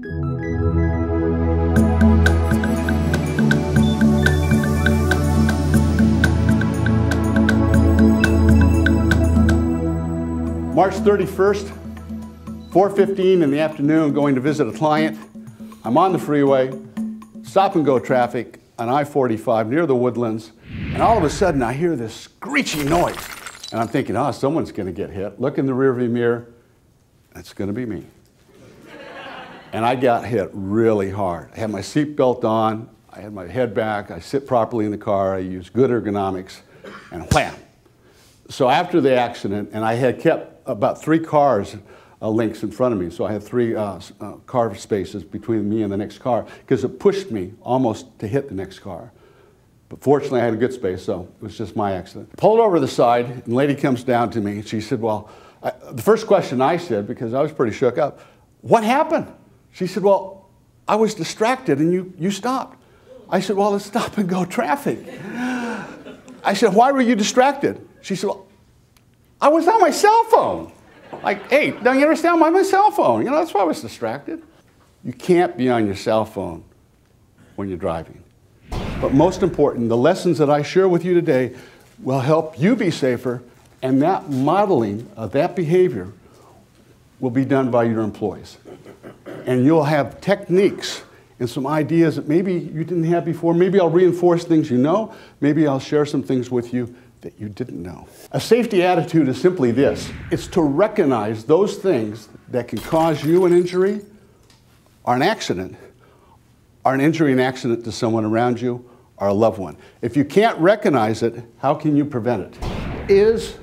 March 31st, 4:15 in the afternoon, going to visit a client. I'm on the freeway, stop and go traffic on I-45 near the Woodlands, and all of a sudden I hear this screeching noise. And I'm thinking, oh, someone's going to get hit. Look in the rearview mirror, it's going to be me. And I got hit really hard. I had my seatbelt on, I had my head back, I sit properly in the car, I use good ergonomics, and wham! So after the accident, and I had kept about 3 cars links in front of me, so I had 3 car spaces between me and the next car, because it pushed me almost to hit the next car. But fortunately, I had a good space, so it was just my accident. Pulled over to the side, and the lady comes down to me, and she said, well, the first question I said, because I was pretty shook up, what happened? She said, well, I was distracted, and you stopped. I said, well, it's stop and go traffic. I said, why were you distracted? She said, well, I was on my cell phone. Like, hey, don't you understand? I'm on my cell phone. You know, that's why I was distracted. You can't be on your cell phone when you're driving. But most important, the lessons that I share with you today will help you be safer, and that modeling of that behavior will be done by your employees. And you'll have techniques and some ideas that maybe you didn't have before. Maybe I'll reinforce things you know. Maybe I'll share some things with you that you didn't know. A safety attitude is simply this. It's to recognize those things that can cause you an injury or an accident, or an injury and accident to someone around you or a loved one. If you can't recognize it, how can you prevent it? Is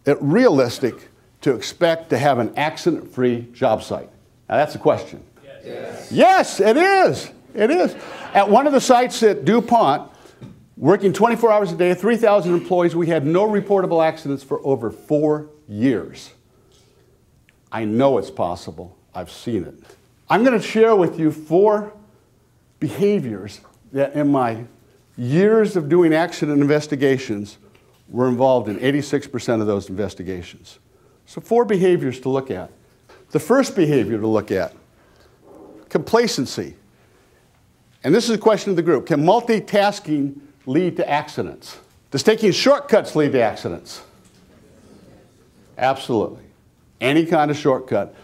it realistic to expect to have an accident-free job site? Now that's a question. Yes. Yes, it is. It is. At one of the sites at DuPont, working 24 hours a day, 3,000 employees, we had no reportable accidents for over 4 years. I know it's possible. I've seen it. I'm going to share with you 4 behaviors that in my years of doing accident investigations were involved in 86% of those investigations. So 4 behaviors to look at. The first behavior to look at, complacency. And this is a question of the group. Can multitasking lead to accidents? Does taking shortcuts lead to accidents? Absolutely. Any kind of shortcut.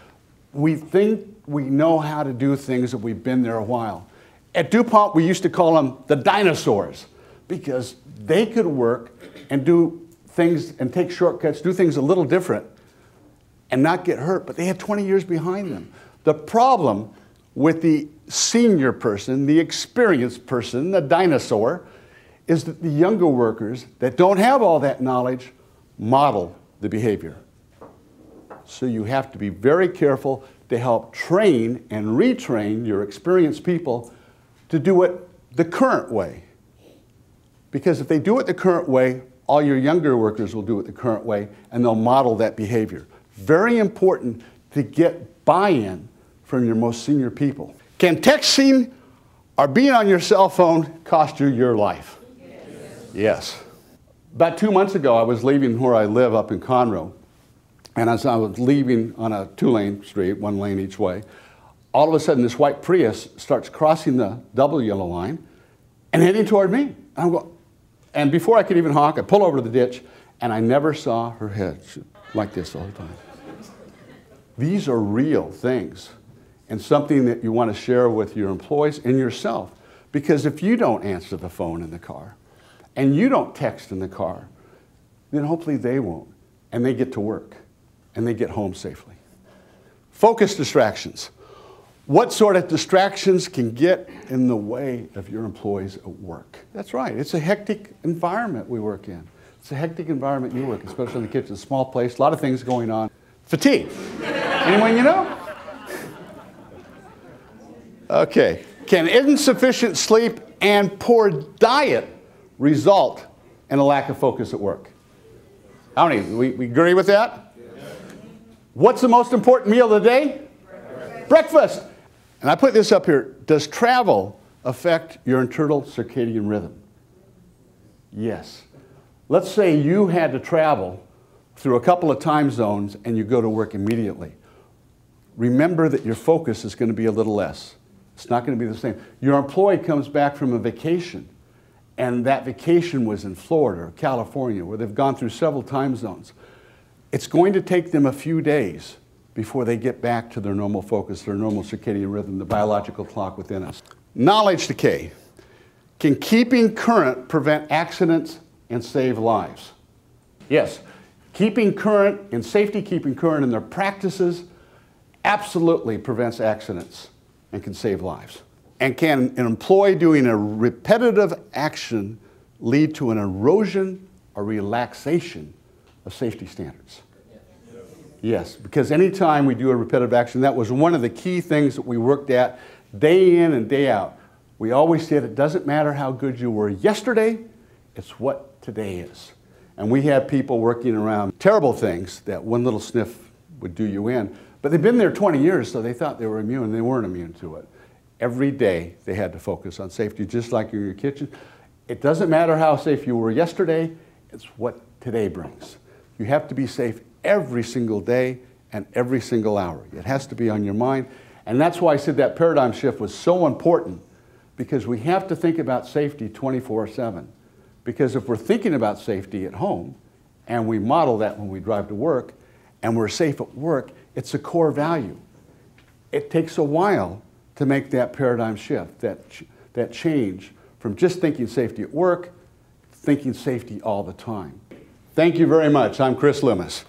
We think we know how to do things that we've been there a while. At DuPont, we used to call them the dinosaurs because they could work and do things and take shortcuts, do things a little different and not get hurt, but they had 20 years behind them. The problem with the senior person, the experienced person, the dinosaur, is that the younger workers that don't have all that knowledge model the behavior. So you have to be very careful to help train and retrain your experienced people to do it the current way. Because if they do it the current way, all your younger workers will do it the current way, and they'll model that behavior. Very important to get buy-in from your most senior people. Can texting or being on your cell phone cost you your life? Yes. About 2 months ago, I was leaving where I live up in Conroe. And as I was leaving on a 2-lane street, 1 lane each way, all of a sudden this white Prius starts crossing the double yellow line and heading toward me. And before I could even honk, I pull over to the ditch, and I never saw her head like this all the time. These are real things, and something that you want to share with your employees and yourself. Because if you don't answer the phone in the car, and you don't text in the car, then hopefully they won't, and they get to work, and they get home safely. Focus distractions. What sort of distractions can get in the way of your employees at work? That's right, it's a hectic environment we work in. It's a hectic environment you work in, especially in the kitchen, small place, a lot of things going on. Fatigue. Anyone you know? Okay, can insufficient sleep and poor diet result in a lack of focus at work? How many? We agree with that? Yes. What's the most important meal of the day? Breakfast. And I put this up here. Does travel affect your internal circadian rhythm? Yes. Let's say you had to travel through a couple of time zones and you go to work immediately. remember that your focus is going to be a little less. It's not going to be the same. Your employee comes back from a vacation, and that vacation was in Florida or California, where they've gone through several time zones. It's going to take them a few days before they get back to their normal focus, their normal circadian rhythm, the biological clock within us. Knowledge decay. Can keeping current prevent accidents and save lives? Yes. Keeping current and safety keeping current in their practices absolutely prevents accidents and can save lives. And can an employee doing a repetitive action lead to an erosion or relaxation of safety standards? Yes, because anytime we do a repetitive action, that was one of the key things that we worked at day in and day out. We always said it doesn't matter how good you were yesterday, it's what today is. And we had people working around terrible things that one little sniff would do you in. But they've been there 20 years, so they thought they were immune, and they weren't immune to it. Every day they had to focus on safety, just like in your kitchen. It doesn't matter how safe you were yesterday, it's what today brings. You have to be safe every single day and every single hour. It has to be on your mind. And that's why I said that paradigm shift was so important, because we have to think about safety 24/7. Because if we're thinking about safety at home, and we model that when we drive to work, and we're safe at work, it's a core value. It takes a while to make that paradigm shift, that change from just thinking safety at work, thinking safety all the time. Thank you very much. I'm Chris Loomis.